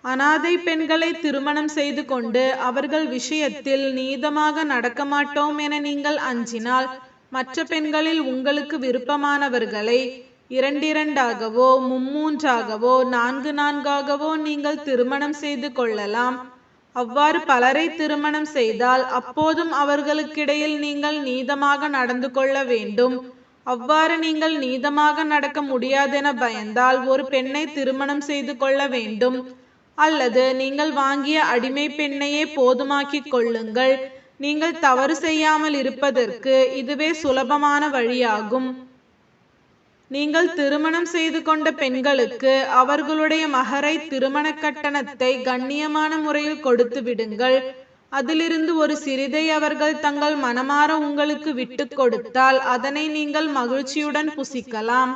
அனாதை பெண்களை திருமணம் செய்து கொண்டு அவர்கள் விஷயத்தில் நீதமாக நடக்க மாட்டோம் என நீங்கள் அஞ்சினால் மற்ற பெண்களில் உங்களுக்கு விருப்பமானவர்களை இரண்டிரண்டாகவோ மும்மூன்றாகவோ நான்காகவோ நீங்கள் திருமணம் செய்து கொள்ளலாம். அவ்வாறு பலரை திருமணம் செய்தால் அப்போதும் அவர்களுக்கிடையில் நீங்கள் நீதமாக நடந்து கொள்ள வேண்டும். அவ்வாறு நீங்கள் நீதமாக நடக்க முடியாதென பயந்தால் ஒரு பெண்ணை திருமணம் செய்து கொள்ள வேண்டும், அல்லது நீங்கள் வாங்கிய அடிமை பெண்ணையே போதுமாக்கிக் கொள்ளுங்கள். நீங்கள் தவறு செய்யாமல் இருப்பதற்கு இதுவே சுலபமான வழியாகும். நீங்கள் திருமணம் செய்து கொண்ட பெண்களுக்கு அவர்களுடைய மகரை திருமண கட்டணத்தை கண்ணியமான முறையில் கொடுத்து விடுங்கள். அதிலிருந்து ஒரு சிறிதை அவர்கள் தங்கள் மனமாற உங்களுக்கு விட்டு கொடுத்தால் அதனை நீங்கள் மகிழ்ச்சியுடன் புசிக்கலாம்.